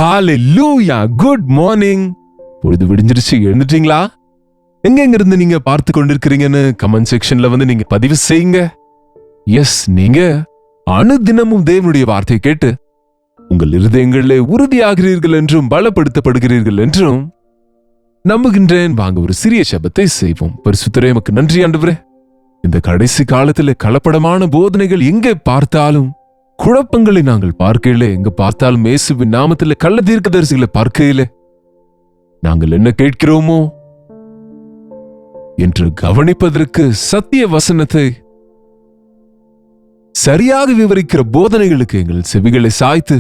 ஹalleluya, good morning. பொழுது விடிஞ்சிருச்சு, எழுந்துட்டீங்களா? எங்க இருந்து நீங்க பார்த்து கொண்டிருக்கிறீங்கன்னு கமெண்ட் செக்ஷன்ல வந்து நீங்க பதிவு செய்யுங்க. எஸ், நீங்க அனுதினமும் தேவனுடைய வார்த்தையை கேட்டு உங்கள் இருதயங்களிலே உறுதியாகிறீர்கள் என்றும் பலப்படுத்தப்படுகிறீர்கள் என்றும் நம்புகின்றேன். வாங்க ஒரு சிறிய ஜெபத்தை செய்வோம். பரிசுத்தரே, உமக்கு நன்றி ஆண்டவரே. இந்த கடைசி காலத்தில் கலப்படமான போதனைகள் எங்கே பார்த்தாலும், குழப்பங்களை நாங்கள் பார்க்கையிலே, எங்க பார்த்தாலும் இயேசுவின் நாமத்தில் கள்ள தீர்க்கதரிசிகளை பார்க்கையிலே நாங்கள் என்ன கேட்கிறோமோ என்று கவனிப்பதற்கு சத்திய வசனத்தை சரியாக விவரிக்கிற போதனைகளுக்கு எங்கள் செவிகளை சாய்த்து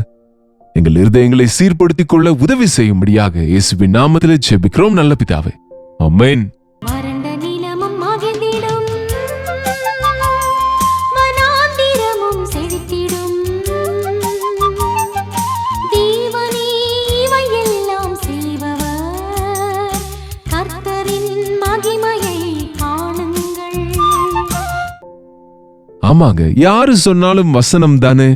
எங்கள் இருதயங்களை சீர்படுத்திக் கொள்ள உதவி செய்யும்படியாக இயேசுவின் நாமத்திலே ஜெபிக்கிறோம் நல்ல பிதாவே, ஆமென். ஆமாங்க, யாரு சொன்னாலும் வசனம் தானே,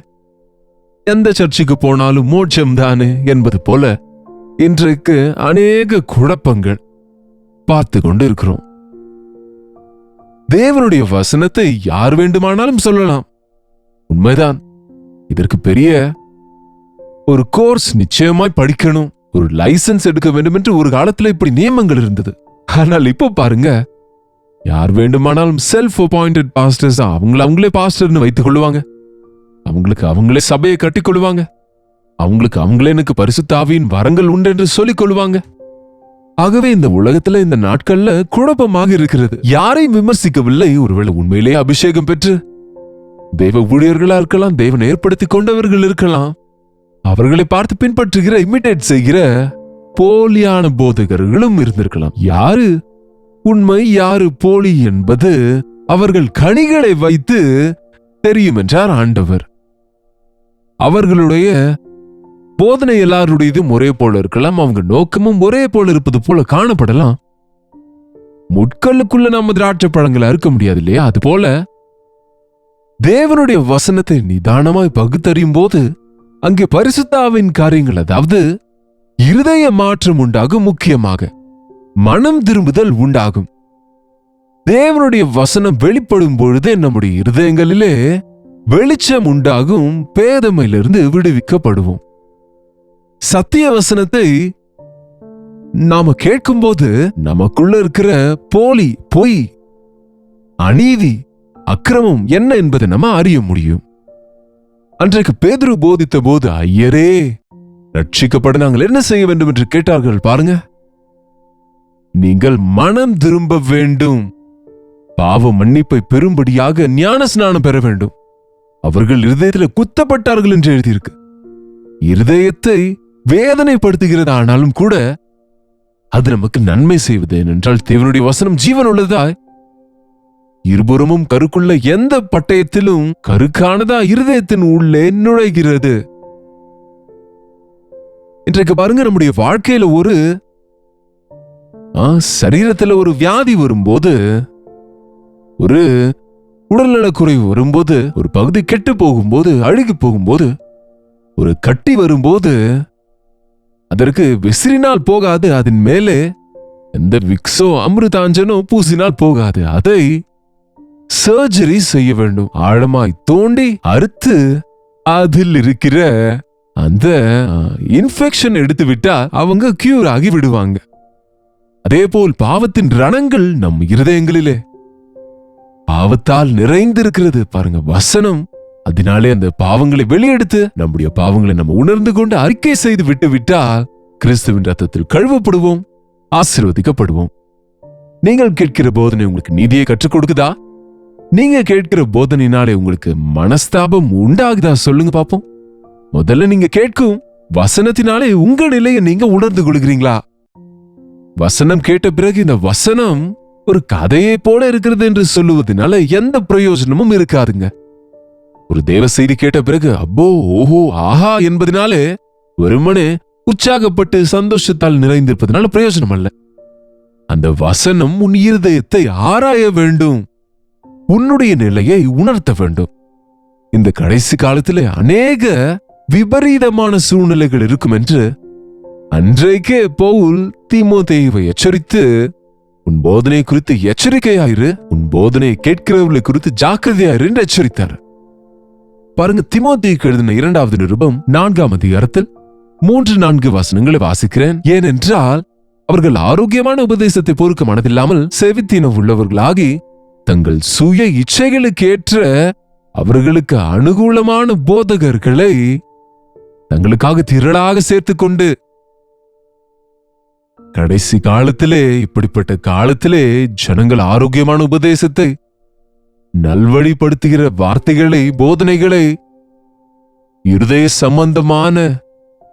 எந்த சர்ச்சுக்கு போனாலும் மோட்சம் தானே என்பது போல இன்றைக்கு அநேக குழப்பங்கள் பார்த்து கொண்டு இருக்கிறோம். தேவனுடைய வசனத்தை யார் வேண்டுமானாலும் சொல்லலாம், உண்மைதான். இதற்கு பெரிய ஒரு கோர்ஸ் நிச்சயமாய் படிக்கணும், ஒரு லைசன்ஸ் எடுக்க வேண்டும் என்று ஒரு காலத்துல இப்படி நியமங்கள் இருந்தது. ஆனால் இப்போ பாருங்க, யார் வேண்டுமானாலும் செல்ஃப் அப்பாயிண்டட் பாஸ்டர்ஸ் அவங்களே பாஸ்டர்னு வைத்துக் கொள்ளுவாங்க. அவங்களே சபையை கட்டிக் கொள்ளுவாங்க. அவங்களே எனக்கு பரிசுத்த ஆவியின் வரங்கள் உண்டு என்று சொல்லிக் கொள்ளுவாங்க. ஆகவே இந்த உலகத்துல இந்த நாட்கள்ல குழப்பமாக இருக்கிறது. யாரையும் விமர்சிக்கவில்லை. ஒருவேளை உண்மையிலேயே அபிஷேகம் பெற்று தெய்வ ஊழியர்களா இருக்கலாம், தேவன் ஏற்படுத்தி கொண்டவர்கள் இருக்கலாம், அவர்களை பார்த்து பின்பற்றுகிற, இமிடேட் செய்கிற போலியான போதகர்களும் இருந்திருக்கலாம். யாரு உண்மை யாரு போலி என்பது அவர்கள் கனிகளை வைத்து தெரியும் என்றார் ஆண்டவர். அவர்களுடைய போதனை எல்லாருடையதும் ஒரே போல இருக்கலாம், அவங்க நோக்கமும் ஒரே போல இருப்பது போல காணப்படலாம். முட்களுக்குள்ள நம்ம திராட்சை பழங்களா இருக்க முடியாது இல்லையா? அது போல தேவனுடைய வசனத்தை நிதானமாய் பகுத்தறியும் போது அங்கே பரிசுத்தாவின் காரியங்கள், அதாவது இருதய மாற்றம் உண்டாகும், முக்கியமாக மனம் திரும்புதல் உண்டாகும். தேவனுடைய வசனம் வெளிப்படும் பொழுதே நம்முடைய இருதயங்களிலே வெளிச்சம் உண்டாகும், பேதமையிலிருந்து விடுவிக்கப்படுவோம். சத்திய வசனத்தை நாம கேட்கும்போது நமக்குள்ள இருக்கிற போலி, பொய், அநீதி, அக்கிரமம் என்ன என்பதை நம்ம அறிய முடியும். அன்றைக்கு பேதுரு போதித்த போது, ஐயரே, ரட்சிக்கப்பட நாங்கள் என்ன செய்ய வேண்டும் என்று கேட்டார்கள் பாருங்க. நீங்கள் மனம் திரும்ப வேண்டும், பாவ மன்னிப்பை பெறும்படியாக ஞான ஸ்நானம் பெற வேண்டும். அவர்கள் இருதயத்தில் குத்தப்பட்டார்கள் என்று எழுதியிருக்கு. இருதயத்தை வேதனைப்படுத்துகிறது, ஆனாலும் கூட அது நமக்கு நன்மை செய்வது ஏனென்றால் தேவனுடைய வசனம் ஜீவன் உள்ளதாய் இருபுறமும் கருக்குள்ள எந்த பட்டயத்திலும் கருக்கானதா இருதயத்தின் உள்ளே நுழைகிறது. இன்றைக்கு பாருங்க, நம்முடைய வாழ்க்கையில ஒரு சரீரத்துல ஒரு வியாதி வரும்போது, ஒரு உடல்நலக்குறைவு வரும்போது, ஒரு பகுதி கெட்டு போகும்போது, அழுகி போகும்போது, ஒரு கட்டி வரும்போது அதற்கு விசிறினால் போகாது, அதன் மேலே எந்த விக்ஸோ அமிர்தாஞ்சனோ பூசினால் போகாது. அதை சர்ஜரி செய்ய வேண்டும். ஆழமாய் தோண்டி அறுத்து அதில் இருக்கிற அந்த இன்ஃபெக்ஷன் எடுத்து விட்டா அவங்க கியூர் ஆகி விடுவாங்க. அதேபோல் பாவத்தின் ரணங்கள் நம் இருதயங்களிலே பாவத்தால் நிறைந்திருக்கிறது. பாருங்க, வசனம் அதனாலே அந்த பாவங்களை வெளியெடுத்து நம்முடைய பாவங்களை நம்ம உணர்ந்து கொண்டு அறிக்கை செய்து விட்டு விட்டால் கிறிஸ்துவின் ரத்தத்தில் கழுவப்படுவோம், ஆசீர்வதிக்கப்படுவோம். நீங்கள் கேட்கிற போதனை உங்களுக்கு நீதியை கற்றுக் கொடுக்குதா? நீங்க கேட்கிற போதனையினாலே உங்களுக்கு மனஸ்தாபம் உண்டாகுதா? சொல்லுங்க பாப்போம். முதல்ல நீங்க கேட்கும் வசனத்தினாலே உங்க நிலையை நீங்க உணர்ந்து கொள்கிறீங்களா? வசனம் கேட்ட பிறகு இந்த வசனம் ஒரு கதையை போல இருக்கிறது என்று சொல்லுவதனால எந்த பிரயோஜனமும் இருக்காதுங்க. ஒரு தேவ செய்தி கேட்ட பிறகு அப்போ, ஓஹோ, ஆஹா என்பதனாலே வெறுமனே உற்சாகப்பட்டு சந்தோஷத்தால் நிறைந்திருப்பதனால பிரயோஜனம் அல்ல. அந்த வசனம் உன் இருதயத்தை ஆராய வேண்டும், உன்னுடைய நிலையை உணர்த்த வேண்டும். இந்த கடைசி காலத்திலே அநேக விபரீதமான சூழ்நிலைகள் இருக்கும் என்று அன்றைக்கே பவுல் தீமோத்தேயுவை எச்சரித்து, உன் போதனை குறித்து எச்சரிக்கையாயிரு, உன் போதனை கேட்கிறவர்களை குறித்து ஜாக்கிரதையாயிரு என்று எச்சரித்தார். பாருங்க, தீமோத்தேயுக்கு எழுதின 2வது நிருபம் 4ஆம் அதிகாரத்தில் 3-4 வசனங்களை வாசிக்கிறேன். ஏனென்றால் அவர்கள் ஆரோக்கியமான உபதேசத்தை பொறுக்க மனதில்லாமல் செவித்தீனம் உள்ளவர்களாகி தங்கள் சுய இச்சைகளுக்கு ஏற்ற அவர்களுக்கு அனுகூலமான போதகர்களை தங்களுக்காக திரளாக சேர்த்துக் கொண்டு, கடைசி காலத்திலே, இப்படிப்பட்ட காலத்திலே ஜனங்கள் ஆரோக்கியமான உபதேசத்தை, நல்வழிப்படுத்துகிற வார்த்தைகளை, போதனைகளை, இருதய சம்பந்தமான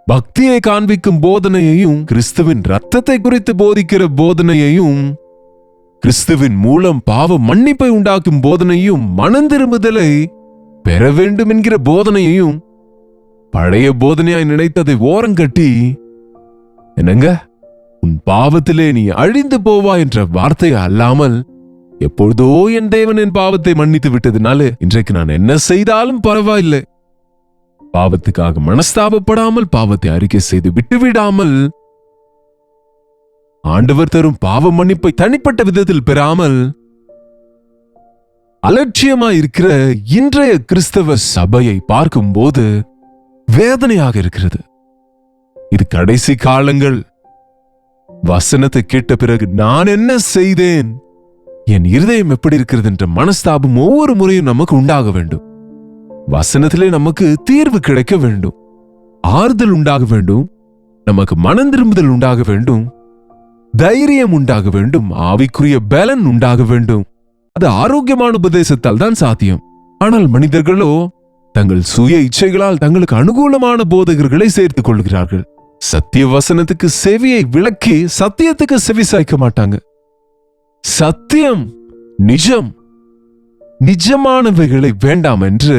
பக்தியை காண்பிக்கும் போதனையையும், கிறிஸ்துவின் இரத்தத்தை குறித்து போதிக்கிற போதனையையும், கிறிஸ்துவின் மூலம் பாவ மன்னிப்பை உண்டாக்கும் போதனையும், மனம் திரும்புதலை பெற வேண்டும் என்கிற போதனையையும் பழைய போதனையாய் நினைத்ததை ஓரங்கட்டி, என்னங்க, உன் பாவத்திலே நீ அழிந்து போவா என்ற வார்த்தையை அல்லாமல், எப்பொழுதோ என் தேவன் என் பாவத்தை மன்னித்து விட்டதுனால இன்றைக்கு நான் என்ன செய்தாலும் பரவாயில்லை, பாவத்துக்காக மனஸ்தாபப்படாமல் பாவத்தை அறிக்கை செய்து விட்டுவிடாமல், ஆண்டவர் தரும் பாவ மன்னிப்பை தனிப்பட்ட விதத்தில் பெறாமல் அலட்சியமாய் இருக்கிற இன்றைய கிறிஸ்தவ சபையை பார்க்கும்போது வேதனையாக இருக்கிறது. இது கடைசி காலங்கள். வசனத்தை கேட்ட பிறகு நான் என்ன செய்தேன், என் இருதயம் எப்படி இருக்கிறது என்ற மனஸ்தாபம் ஒவ்வொரு முறையும் நமக்கு உண்டாக வேண்டும். வசனத்திலே நமக்கு தீர்வு கிடைக்க வேண்டும், ஆறுதல் உண்டாக வேண்டும், நமக்கு மனம் திரும்புதல் உண்டாக வேண்டும், தைரியம் உண்டாக வேண்டும், ஆவிக்குரிய பலன் உண்டாக வேண்டும். அது ஆரோக்கியமான உபதேசத்தால் தான் சாத்தியம். ஆனால் மனிதர்களோ தங்கள் சுய இச்சைகளால் தங்களுக்கு அனுகூலமான போதகர்களை சேர்த்துக் கொள்கிறார்கள். சத்திய வசனத்துக்கு செவியை விளக்கி சத்தியத்துக்கு செவி சாய்க்க மாட்டாங்க. சத்தியம், நிஜம், நிஜமானவைகளை வேண்டாம் என்று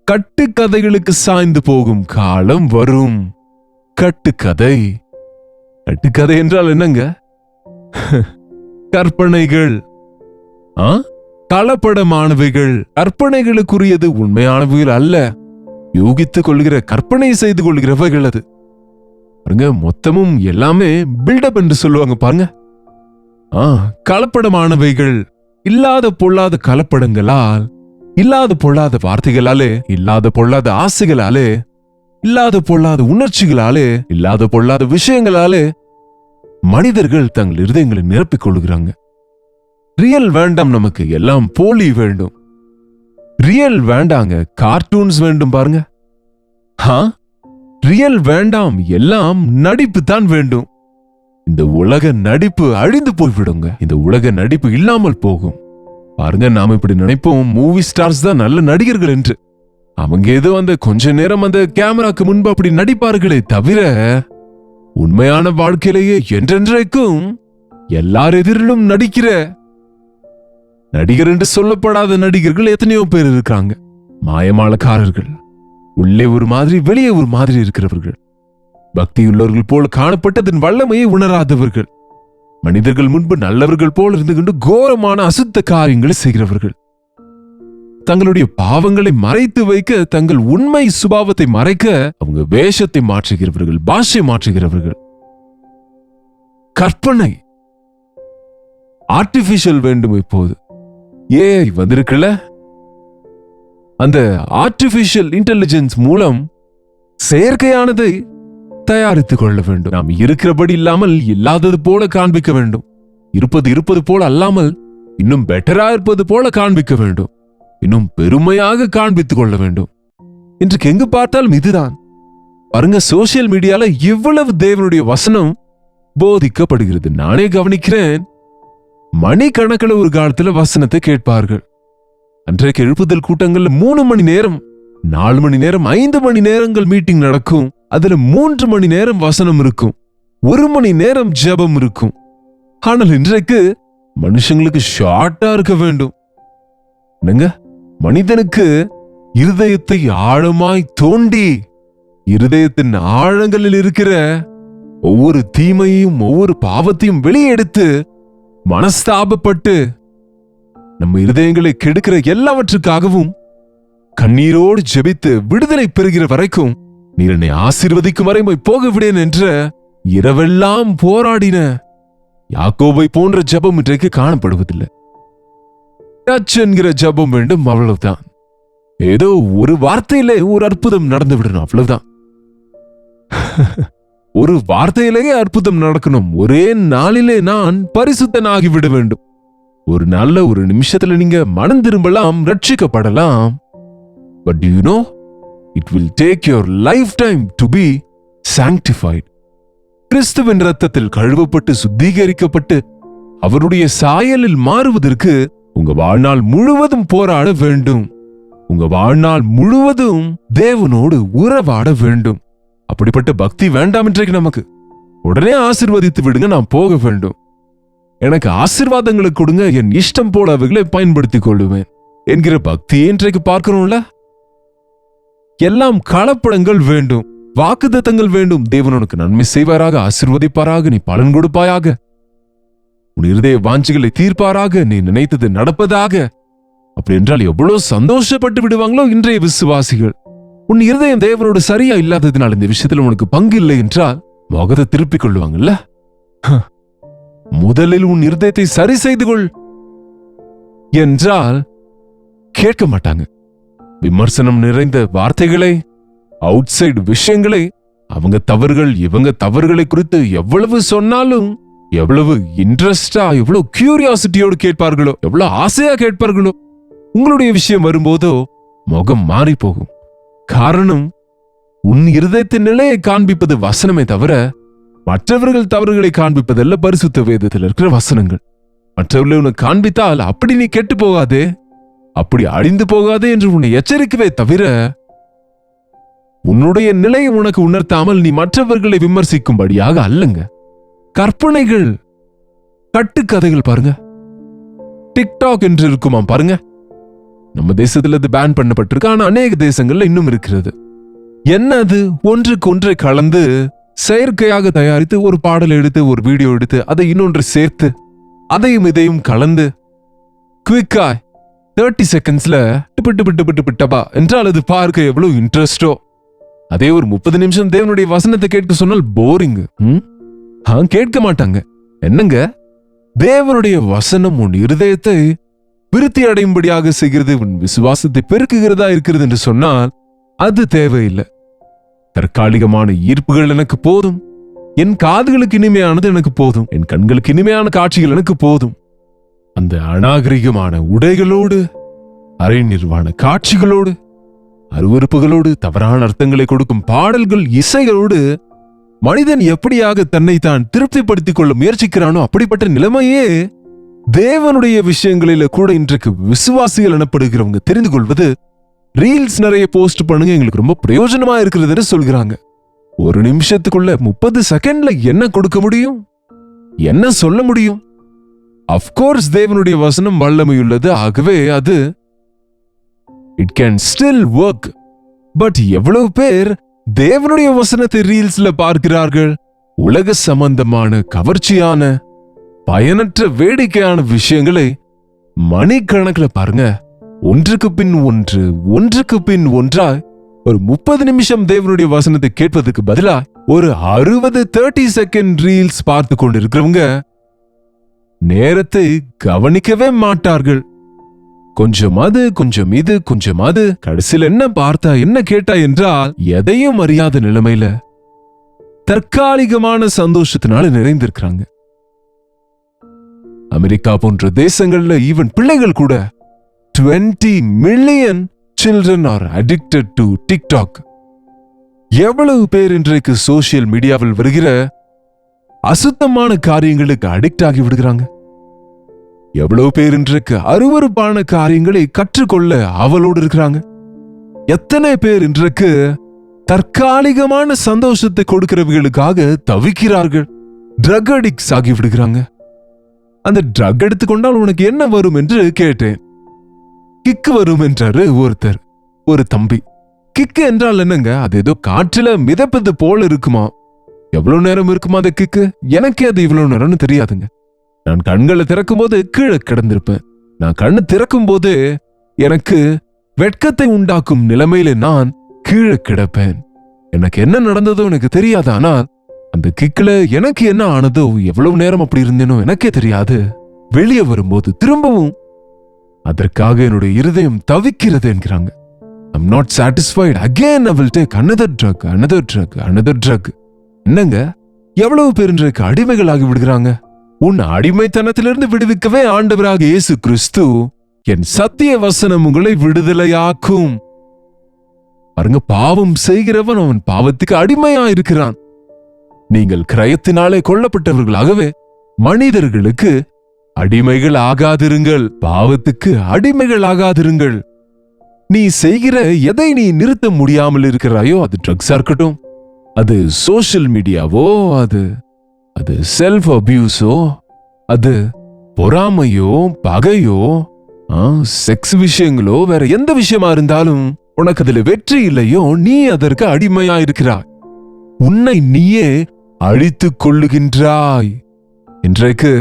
கட்டுக்கதைகளுக்கு சாய்ந்து போகும் காலம் வரும். கட்டுக்கதை, கட்டுக்கதை என்றால் என்னங்க? கற்பனைகள், கலப்படமானவைகள், கற்பனைகளுக்குரியது உண்மையானவைகள் அல்ல, யூகித்துக் கொள்கிற, கற்பனை செய்து கொள்கிறவைகள். அது பாருங்க, மொத்தமும் எல்லாமே பில்டப் என்று சொல்லுவாங்க பாருங்க. கலப்படமானவைகள், இல்லாத பொல்லாத கலப்படங்களால், இல்லாத பொல்லாத வார்த்தைகளாலே, இல்லாத பொல்லாத ஆசைகளாலே, இல்லாத பொல்லாத உணர்ச்சிகளாலே, இல்லாத பொல்லாத விஷயங்களாலே மனிதர்கள் தங்கள் இருதயங்களை நிரப்பிக் கொள்கிறாங்க. ரியல் வேண்டாம், நமக்கு எல்லாம் போலி வேண்டும். ரியல் வேண்டாங்க, கார்ட்டூன்ஸ் வேண்டும் பாருங்க. ரியல் வேண்டாம், எல்லாம் நடிப்பு தான் வேண்டும். இந்த உலக நடிப்பு அழிந்து போய்விடுங்க. இந்த உலக நடிப்பு இல்லாமல் போகும். பாருங்க, நாம இப்படி நினைப்போம், மூவி ஸ்டார்ஸ் தான் நல்ல நடிகர்கள் என்று. அவங்க ஏதோ அந்த கொஞ்ச நேரம் அந்த கேமராக்கு முன்பு அப்படி நடிப்பார்களே தவிர, உண்மையான வாழ்க்கையிலேயே என்றென்றைக்கும் எல்லார் எதிரிலும் நடிக்கிற நடிகர் என்று சொல்லப்படாத நடிகர்கள் எத்தனையோ பேர் இருக்காங்க. மாயமாளக்காரர்கள், உள்ளே ஒரு மாதிரி வெளியே ஒரு மாதிரி இருக்கிறவர்கள், பக்தியுள்ளவர்கள் போல காணப்பட்டதன் வல்லமையை உணராதவர்கள், மனிதர்கள் முன்பு நல்லவர்கள் போல் இருந்து கொண்டு கோரமான அசுத்த காரியங்களை செய்கிறவர்கள், தங்களுடைய பாவங்களை மறைத்து வைக்க, தங்கள் உண்மை சுபாவத்தை மறைக்க அவங்க வேஷத்தை மாற்றுகிறவர்கள், பாஷை மாற்றுகிறவர்கள். கற்பனை, ஆர்டிபிஷியல் வேண்டும். இப்போது ஏஐ வந்திருக்குல்ல, அந்த ஆர்டிபிஷியல் இன்டெலிஜென்ஸ் மூலம் செயற்கையானதை தயாரித்துக் கொள்ள வேண்டும். நாம் இருக்கிறபடி இல்லாமல் இல்லாதது போல காண்பிக்க வேண்டும். இருப்பது போல அல்லாமல் இன்னும் பெட்டரா இருப்பது போல காண்பிக்க வேண்டும். இன்னும் பெருமையாக காண்பித்துக் கொள்ள வேண்டும். இன்றைக்கு எங்கு பார்த்தாலும் இதுதான். பாருங்க, சோசியல் மீடியால இவ்வளவு தேவனுடைய வசனம் போதிக்கப்படுகிறது. நானே கவனிக்கிறேன், மணிக்கணக்கில் ஒரு காலத்துல வசனத்தை கேட்பார்கள். அன்றைக்கு எழுப்புதல் கூட்டங்கள்ல 3 மணி நேரம், 4 மணி நேரம், 5 மணி நேரங்கள் மீட்டிங் நடக்கும். அதுல 3 மணி நேரம் வசனம் இருக்கும், 1 மணி நேரம் ஜெபம் இருக்கும். ஆனால் இன்றைக்கு மனுஷங்களுக்கு ஷார்ட்டா இருக்க வேண்டும். என்னங்க, மனிதனுக்கு இருதயத்தை ஆழமாய் தோண்டி, இருதயத்தின் ஆழங்களில் இருக்கிற ஒவ்வொரு தீமையும் ஒவ்வொரு பாவத்தையும் வெளியே எடுத்து மனஸ்தாபப்பட்டு நம்ம இருதயங்களை கெடுக்கிற எல்லாவற்றுக்காகவும் கண்ணீரோடு ஜெபித்து விடுதலை பெறுகிற வரைக்கும் நீர் என்னை ஆசீர்வதிக்கும் வரை போக விடேன் என்ற இரவெல்லாம் போராடின யாக்கோபை போன்ற ஜெபம் இன்றைக்கு காணப்படுவதில்லை. டச் என்கிற ஜெபம் வேண்டும், அவ்வளவுதான். ஏதோ ஒரு வார்த்தையிலே ஒரு அற்புதம் நடந்து விடணும், அவ்வளவுதான். ஒரு வார்த்தையிலேயே அற்புதம் நடக்கணும். ஒரே நாளிலே நான் பரிசுத்தனாகி விட வேண்டும். ஒரு நல்ல ஒரு நிமிஷத்துல நீங்க மனம் திரும்பலாம், ரட்சிக்கப்படலாம். But you know, it will take your life time to be sanctified. கிறிஸ்துவின் ரத்தத்தில் கழுவப்பட்டு சுத்திகரிக்கப்பட்டு அவருடைய சாயலில் மாறுவதற்கு உங்க வாழ்நாள் முழுவதும் போராட வேண்டும். உங்க வாழ்நாள் முழுவதும் தேவனோடு உறவாட வேண்டும். அப்படிப்பட்ட பக்தி வேண்டாம் இன்றைக்கு நமக்கு. உடனே ஆசீர்வதித்து விடுங்க, நான் போக வேண்டும். எனக்கு ஆசீர்வாதங்களை கொடுங்க, என் இஷ்டம் போல அவைகளை பயன்படுத்திக் கொள்ளுவேன் என்கிற பக்தியை இன்றைக்கு பார்க்கிறோம்ல. எல்லாம் கலப்படங்கள் வேண்டும், வாக்குத்தத்தங்கள் வேண்டும். தேவன் உனக்கு நன்மை செய்வாராக, ஆசீர்வதிப்பாராக, நீ பலன் கொடுப்பாயாக, உன் இருதய வாஞ்சிகளை தீர்ப்பாராக, நீ நினைத்தது நடப்பதாக. அப்படி என்றால் எவ்வளவு சந்தோஷப்பட்டு விடுவாங்களோ இன்றைய விசுவாசிகள். உன் இருதயம் தேவனோடு சரியா இல்லாததினால் இந்த விஷயத்தில் உனக்கு பங்கு இல்லை என்றால் முகத்தை திருப்பிக் கொள்ளுவாங்கல்ல. முதலில் உன் இருதயத்தை சரி செய்து கொள் என்றால் கேட்க மாட்டாங்க. விமர்சனம் நிறைந்த வார்த்தைகளை, அவுட் சைடு விஷயங்களை, அவங்க தவறுகள் இவங்க தவறுகளை குறித்து எவ்வளவு சொன்னாலும், எவ்வளவு இன்ட்ரெஸ்டா, எவ்வளவு கியூரியாசிட்டியோடு கேட்பார்களோ, எவ்வளவு ஆசையா கேட்பார்களோ, உங்களுடைய விஷயம் வரும்போதோ முகம் மாறி போகும். காரணம், உன் இருதயத்தின் நிலையை காண்பிப்பது வசனமே தவிர மற்றவர்கள் தவறுகளை காண்பிப்பதல்ல. பரிசுத்த வேதத்தில் இருக்கிற வசனங்கள் மற்றவர்களை உனக்கு காண்பித்தால் அப்படி நீ கெட்டு போகாதே, அப்படி அழிந்து போகாதே என்று உன்னை எச்சரிக்கவே தவிர உன்னுடைய நிலையை உனக்கு உணர்த்தாமல் நீ மற்றவர்களை விமர்சிக்கும்படியாக அல்லங்க. கற்பனைகள், கட்டுக்கதைகள் பாருங்க. டிக்டாக் என்று இருக்குமா பாருங்க. நம்ம தேசத்துல அது பேன் பண்ணப்பட்டிருக்கு, ஆனா அநேக தேசங்கள்ல இன்னும் இருக்கிறது. என்ன அது? ஒன்றுக்கு ஒன்றை கலந்து செயற்கையாக தயாரித்து ஒரு பாடல் எடுத்து ஒரு வீடியோ எடுத்து அதை இன்னொன்று சேர்த்து அதையும் இதையும் கலந்து குவிக்கா 30 செகண்ட்ஸ்ல பிட்டபா என்றால் அது பார்க்க எவ்வளவு இன்ட்ரெஸ்டோ. அதே ஒரு 30 நிமிஷம் தேவனுடைய வசனத்தை கேட்க சொன்னால் போரிங். கேட்க மாட்டாங்க. என்னங்க, தேவனுடைய வசனம் உன் இருதயத்தை விருத்தி அடையும்படியாக செய்கிறது, உன் விசுவாசத்தை பெருக்குகிறதா இருக்கிறது என்று சொன்னால் அது தேவையில்லை. தற்காலிகமான ஈர்ப்புகள் எனக்கு போதும், என் காதுகளுக்கு இனிமையானது எனக்கு போதும், என் கண்களுக்கு இனிமையான காட்சிகள் எனக்கு போதும். அந்த அநாகரிகமான உடைகளோடு, அரை நிர்வாண காட்சிகளோடு, அருவருப்புகளோடு, தவறான அர்த்தங்களை கொடுக்கும் பாடல்கள், இசைகளோடு மனிதன் எப்படியாக தன்னை தான் திருப்திப்படுத்திக் கொள்ள முயற்சிக்கிறானோ அப்படிப்பட்ட நிலைமையே தேவனுடைய விஷயங்களில கூட இன்றைக்கு விசுவாசிகள் எனப்படுகிறவங்க தெரிந்து கொள்வது, ரீல்ஸ் நிறைய போஸ்ட் பண்ணுங்க, எங்களுக்கு ரொம்ப பிரயோஜனமா இருக்கிறதுன்னு சொல்கிறாங்க. ஒரு நிமிஷத்துக்குள்ள 30 செகண்ட்ல என்ன கொடுக்க முடியும், என்ன சொல்ல முடியும்? அஃப்கோர்ஸ் தேவனுடைய வசனம் வல்லமையுள்ளது, ஆகவே அது it can still work. But எவ்வளவு பேர் தேவனுடைய வசனத்தை ரீல்ஸ்ல பார்க்கிறார்கள்? உலக சம்பந்தமான கவர்ச்சியான பயனற்ற வேடிக்கையான விஷயங்களை மணிக்கணக்கில் பாருங்க. ஒன்றுக்கு பின் ஒன்று, ஒன்றுக்கு பின் ஒன்றாய் ஒரு 30 நிமிஷம் தேவனுடைய வசனத்தை கேட்பதற்கு பதிலா ஒரு 30 செகண்ட் ரீல்ஸ் பார்த்து கொண்டு இருக்கிறவங்க நேரத்தை கவனிக்கவே மாட்டார்கள். கொஞ்சம் அது, கொஞ்சம் இது, கொஞ்சம் அது, கடைசியில் என்ன பார்த்தா என்ன கேட்டா என்றால் எதையும் அறியாத நிலைமையில தற்காலிகமான சந்தோஷத்தினால நிறைந்திருக்கிறாங்க. அமெரிக்கா போன்ற தேசங்கள்ல ஈவன் பிள்ளைகள் கூட 20 million children are addicted to TikTok. எவ்வளவு பேர் இன்றைக்கு சோசியல் மீடியாவில் வருகிற அசுத்தமான காரியங்களுக்கு அடிக்ட் ஆகி விடுகிறாங்க. எவ்வளவு பேர் இன்றைக்கு அருவருப்பான காரியங்களை கற்றுக்கொள்ள அவளோடு இருக்கிறாங்க. எத்தனை பேர் இன்றைக்கு தற்காலிகமான சந்தோஷத்தை கொடுக்கிறவர்களுக்காக தவிக்கிறார்கள். ட்ரக் அடிக்ட்ஸ் ஆகி விடுகிறாங்க. அந்த ட்ரக் எடுத்துக்கொண்டால் உனக்கு என்ன வரும் என்று கேட்டேன். கிக்கு வரும் என்றாரு ஒருத்தர், ஒரு தம்பி. கிக்கு என்றால் என்னங்க? அது ஏதோ காற்றில மிதப்பது போல இருக்குமா? எவ்வளவு நேரம் இருக்குமா அந்த கிக்கு? எனக்கே அது இவ்வளவு நேரம்னு தெரியாதுங்க. நான் கண்களை திறக்கும் போது கீழே கிடந்திருப்பேன். நான் கண்ணு திறக்கும் போது எனக்கு வெட்கத்தை உண்டாக்கும் நிலைமையில நான் கீழே கிடப்பேன். எனக்கு என்ன நடந்ததோ எனக்கு தெரியாது. ஆனால் அந்த கிக்கில எனக்கு என்ன ஆனதோ, எவ்வளவு நேரம் அப்படி இருந்தேனோ எனக்கே தெரியாது. வெளியே வரும்போது திரும்பவும் அதற்காக என்னுடைய இருதயம் தவிக்கிறது என்கிறாங்க. I'm not satisfied. Again I will take another drug, another drug, another drug. என்னங்க, எவ்வளவு பேர் இன்றைக்கு அடிமைகளாகி விடுகிறாங்க. உன் அடிமைத்தனத்திலிருந்து விடுவிக்கவே ஆண்டவராக இயேசு கிறிஸ்து என் சத்திய வசனம் உங்களை விடுதலையாக்கும். பாருங்க, பாவம் செய்கிறவன் அவன் பாவத்துக்கு அடிமையா இருக்கிறான். நீங்கள் கிரயத்தினாலே கொல்லப்பட்டவர்களாகவே மனிதர்களுக்கு அடிமைகள் ஆகாதிருங்கள், பாவத்துக்கு அடிமைகள் ஆகாதிருங்கள். நீ செய்கிற எதை நீ நிறுத்த முடியாமல் இருக்கிறாயோ, அது ட்ரக்ஸா இருக்கட்டும், அது சோஷியல் மீடியாவோ, அது செல்ஃப் அபியூஸோ, அது பொறாமையோ, பகையோ, செக்ஸ் விஷயங்களோ, வேற எந்த விஷயமா இருந்தாலும் உனக்கு அதுல வெற்றி இல்லையோ, நீ அதற்கு அடிமையா இருக்கிறாய். உன்னை நீயே அழித்துக் கொள்ளுகின்றாய். இன்றைக்கு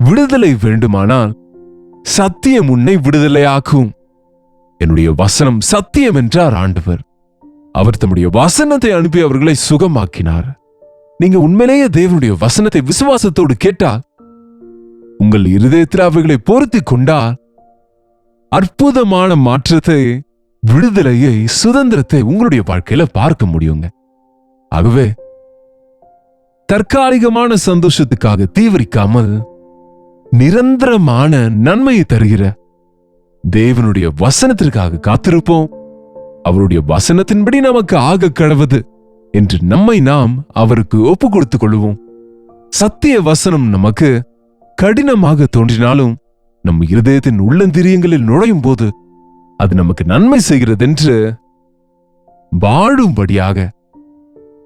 விடுதலை வேண்டுமானால் சத்தியம் உன்னை விடுதலையாக்கும். என்னுடைய வசனம் சத்தியம் என்றார் ஆண்டவர். அவர் தம்முடைய வசனத்தை அனுப்பி அவர்களை சுகமாக்கினார். நீங்க உண்மையிலேயே தேவனுடைய வசனத்தை விசுவாசத்தோடு கேட்டால், உங்கள் இருதயத்தில் அவைகளை பொருத்திக் கொண்டால், அற்புதமான மாற்றத்தை, விடுதலையை, சுதந்திரத்தை உங்களுடைய வாழ்க்கையில பார்க்க முடியுங்க. ஆகவே தற்காலிகமான சந்தோஷத்துக்காக தீவிரிக்காமல் நிரந்தரமான நன்மையை தருகிற தேவனுடைய வசனத்திற்காக காத்திருப்போம். அவருடைய வசனத்தின்படி நமக்கு ஆக கடவது என்று நம்மை நாம் அவருக்கு ஒப்பு கொடுத்துக் கொள்வோம். சத்திய வசனம் நமக்கு கடினமாக தோன்றினாலும் நம் இருதயத்தின் உள்ளந்திரியங்களில் நுழையும் போது அது நமக்கு நன்மை செய்கிறது என்று வாழும்படியாக,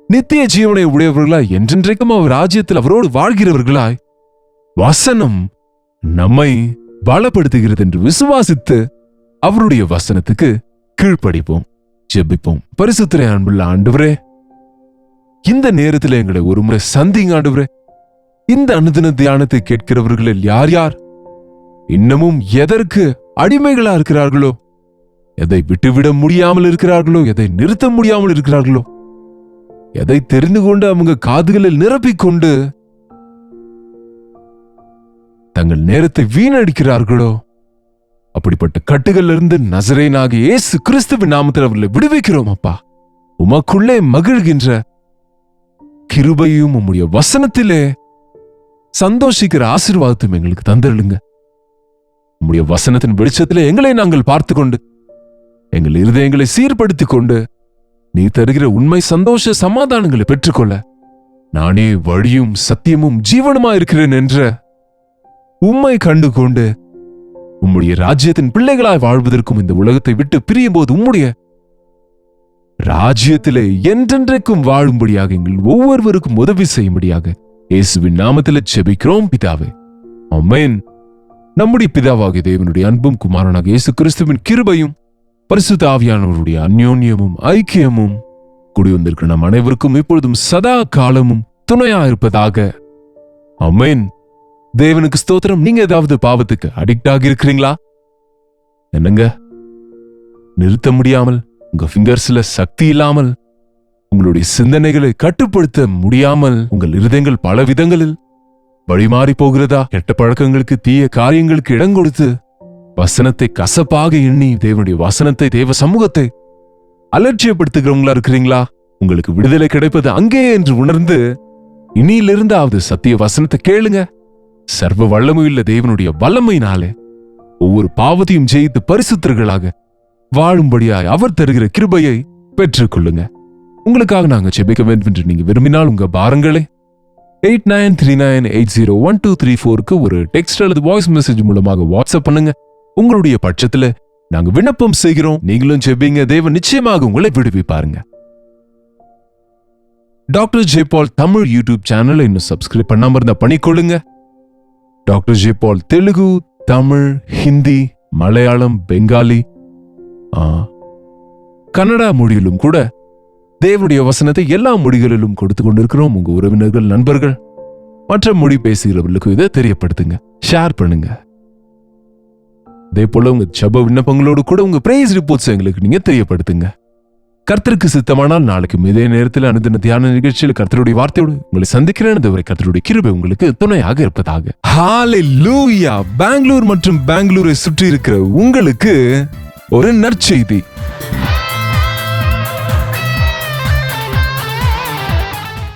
நித்திய ஜீவனை உடையவர்களாய் என்றென்றைக்கும் அவர் ராஜ்யத்தில் அவரோடு வாழ்கிறவர்களாய் வசனம் நம்மை பலப்படுத்துகிறது என்று விசுவாசித்து அவருடைய வசனத்துக்கு கீழ்ப்படிப்போம். ஜெபிப்போம். பரிசுத்தரே, அன்புள்ள ஆண்டவரே, இந்த நேரத்தில் எங்களை ஒருமுறை சந்திங்க ஆண்டவரே. இந்த அனுதின தியானத்தை கேட்கிறவர்களில் யார் யார் இன்னமும் எதற்கு அடிமைகளா இருக்கிறார்களோ, எதை விட்டுவிட முடியாமல் இருக்கிறார்களோ, எதை நிறுத்த முடியாமல் இருக்கிறார்களோ, எதை தெரிந்து கொண்டு அவங்க காதுகளில் நிரப்பிக்கொண்டு தங்கள் நேரத்தை வீணடிக்கிறார்களோ, அப்படிப்பட்ட கட்டுகளிலிருந்து நசரேயனாகிய இயேசு கிறிஸ்துவின் நாமத்தில் அவர்களை விடுவிக்கிறோம். அப்பா, உமக்குள்ளே மகிழ்கின்ற கிருபையும் உம்முடைய வசனத்திலே சந்தோஷிக்கிற ஆசீர்வாதத்தையும் எங்களுக்கு தந்தருளுங்க. உம்முடைய வசனத்தின் வெளிச்சத்திலே எங்களை நாங்கள் பார்த்து கொண்டு, எங்கள் இருதயங்களை சீர்படுத்திக் கொண்டு, நீ தருகிற உண்மை சந்தோஷ சமாதானங்களை பெற்றுக்கொள்ள, நானே வழியும் சத்தியமும் ஜீவனுமா இருக்கிறேன் என்ற உம்மை கண்டு கொண்டு உம்முடைய ராஜ்யத்தின் பிள்ளைகளாய் வாழ்வதற்கும், இந்த உலகத்தை விட்டு பிரியும் போது உம்முடைய ராஜ்யத்திலே என்றென்றைக்கும் வாழும்படியாக எங்கள் ஒவ்வொருவருக்கும் உதவி செய்யும்படியாக இயேசுவின் நாமத்தில் ஜெபிக்கிறோம் பிதாவே, ஆமென். நம்முடைய பிதாவாகிய தேவனுடைய அன்பும் குமாரனாக இயேசு கிறிஸ்துவின் கிருபையும் பரிசுத்த ஆவியானவருடைய அந்யோன்யமும் ஐக்கியமும் கூடி வந்திருக்கிற நம் அனைவருக்கும் இப்பொழுதும் சதா காலமும் துணையா இருப்பதாக, ஆமென். தேவனுக்கு ஸ்தோத்திரம். நீங்க ஏதாவது பாவத்துக்கு அடிக்ட் ஆகி இருக்கிறீங்களா? என்னங்க, நிறுத்த முடியாமல், உங்க ஃபிங்கர்ஸ்ல சக்தி இல்லாமல், உங்களுடைய சிந்தனைகளை கட்டுப்படுத்த முடியாமல் உங்கள் இருதயங்கள் பல விதங்களில் வழிமாறி போகிறதா? கெட்ட பழக்கங்களுக்கு, தீய காரியங்களுக்கு இடம் கொடுத்து வசனத்தை கசப்பாக எண்ணி தேவனுடைய வசனத்தை, தேவ சமூகத்தை அலட்சியப்படுத்துகிறவங்களா இருக்கிறீங்களா? உங்களுக்கு விடுதலை கிடைப்பது அங்கே என்று உணர்ந்து இனியிலிருந்தாவது சத்திய வசனத்தை கேளுங்க. சர்வ வல்லமையுள்ள தேவனுடைய வல்லமையினாலே ஒவ்வொரு பாவத்தையும் ஜெயித்து பரிசுத்தர்களாக வாழும்படியாய் அவர் தருகிற கிருபையை பெற்றுக் கொள்ளுங்க. உங்களுக்காக நாங்க ஜெபிக்க வேண்டும் என்று நீங்க விரும்பினால் உங்க பாரங்களை 8939801234க்கு ஒரு டெக்ஸ்ட் அல்லது வாய்ஸ் மெசேஜ் மூலமாக வாட்ஸ்அப் பண்ணுங்க. உங்களுடைய பட்சத்துல நாங்க விண்ணப்பம் செய்கிறோம். நீங்களும் ஜெபிங்க. தேவன் நிச்சயமாக உங்களை விடுவிப்பாருங்க. டாக்டர் ஜே பால் தமிழ் யூடியூப் சேனலை இன்னும் சப்ஸ்கிரைப் பண்ணாம இருந்தா பண்ணிக்கொள்ளுங்க. டாக்டர் ஜே பால் தெலுங்கு, தமிழ், ஹிந்தி, மலையாளம், பெங்காலி, கன்னடா மொழியிலும் கூட தேவனுடைய வசனத்தை எல்லா மொழிகளிலும் கொடுத்து கொண்டிருக்கிறோம். உங்க உறவினர்கள், நண்பர்கள், மற்ற மொழி பேசுகிறவர்களுக்கு இதை தெரியப்படுத்துங்க, ஷேர் பண்ணுங்க. அதே போல உங்க ஜெப விண்ணப்பங்களோடு கூட உங்க பிரேஸ் ரிப்போர்ட்ஸ் எங்களுக்கு நீங்க தெரியப்படுத்துங்க. கர்த்தருக்கு சித்தமானால் நாளைக்கு இதே நேரத்தில் அனுதின தியான நிகழ்ச்சியில் கர்த்தருடைய வார்த்தையோடு உங்களை சந்திக்கிறேன். அதுவரை கர்த்தருடைய கிருபை உங்களுக்கு துணையாக இருப்பதாக. ஹalleluya. பெங்களூர் மற்றும் பெங்களூரை சுற்றி இருக்கிற உங்களுக்கு ஒரு நற்செய்தி.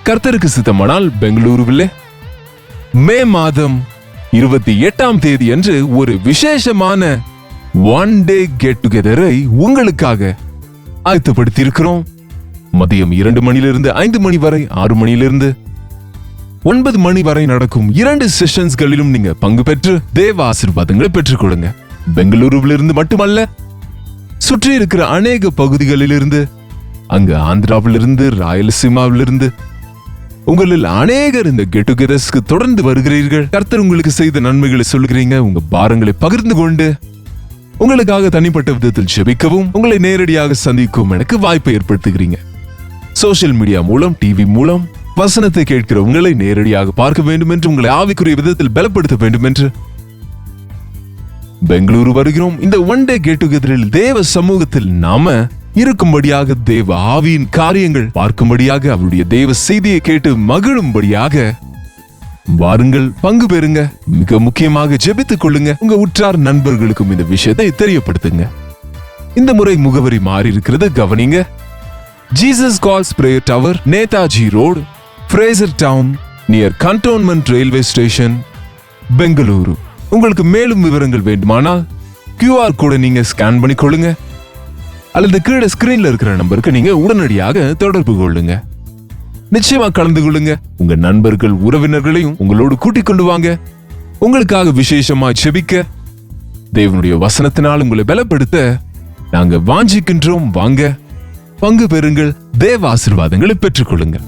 கர்த்தருக்கு சித்தமானால் பெங்களூருவிலே மே மாதம் 28ஆம் தேதி அன்று ஒரு விசேஷமான ஒன் டே கெட் டுகெதரை உங்களுக்காக ஆயத்தப்படுத்தி இருக்கிறோம். மதியம் 2 மணியிலிருந்து 5 மணி வரை, 6 மணியிலிருந்து 9 மணி வரை நடக்கும் 2 செஷன்ஸ்களிலும் நீங்க பங்கு பெற்று தேவ ஆசீர்வாதங்களை பெற்றுக் கொடுங்க. பெங்களூருவிலிருந்து மட்டுமல்ல, சுற்றி இருக்கிற அநேக பகுதிகளிலிருந்து, அங்கு ஆந்திராவிலிருந்து, ராயலசீமாவிலிருந்து உங்களில் அநேகர் இந்த கெட் டுகெதர்ஸ்க்கு தொடர்ந்து வருகிறீர்கள். கர்த்தர் உங்களுக்கு செய்த நன்மைகளை சொல்கிறீங்க. உங்க பாரங்களை பகிர்ந்து கொண்டு உங்களுக்காக தனிப்பட்ட விதத்தில் ஜெபிக்கவும் உங்களை நேரடியாக சந்திக்கவும் எனக்கு வாய்ப்பை ஏற்படுத்துகிறீங்க. சோசியல் மீடியா மூலம், டிவி மூலம் வசனத்தை கேட்கிற உங்களை நேரடியாக பார்க்க வேண்டும் என்று, உங்களை ஆவிக்குரிய விதத்தில் பலப்படுத்த வேண்டும் என்று பெங்களூரு வருகிறோம். இந்த ஒன் டே கெட் டுகெதரில் தேவ சமூகத்தில் நாம இருக்கும்படியாக, தேவ ஆவியின் காரியங்கள் பார்க்கும்படியாக, அவருடைய தேவ செய்தியை கேட்டு மகிழும்படியாக வாருங்கள், பங்கு பெறுங்க. மிக முக்கியமாக ஜெபித்துக் கொள்ளுங்க. உங்க உற்றார் நண்பர்களுக்கும் இந்த விஷயத்தை தெரியப்படுத்துங்க. இந்த முறை முகவரி மாறி இருக்கிறது, கவனிங்க. Jesus calls prayer tower, Netaji road, Frazer town, near cantonment railway station, Bengaluru. உங்களுக்கு மேலும் விவரங்கள் வேண்டுமானால் QR கோடை நீங்க ஸ்கேன் பண்ணி கொள்ளுங்க, அல்லது கீழே ஸ்கிரீன்ல இருக்கிற நம்பருக்கு நீங்க உடனடியாக தொடர்பு கொள்ளுங்க. நிச்சயமா கலந்து கொள்ளுங்க. உங்க நண்பர்கள், உறவினர்களையும் உங்களோடு கூட்டிக் கொண்டு வாங்க. உங்களுக்காக விசேஷமா ஜெபிக்க, தேவனுடைய வசனத்தினால் உங்களை பலப்படுத்த நாங்க வாஞ்சிக்கின்றோம். வாங்க, பங்கு பெறுங்கள், தேவ ஆசீர்வாதங்களை பெற்றுக் கொள்ளுங்கள்.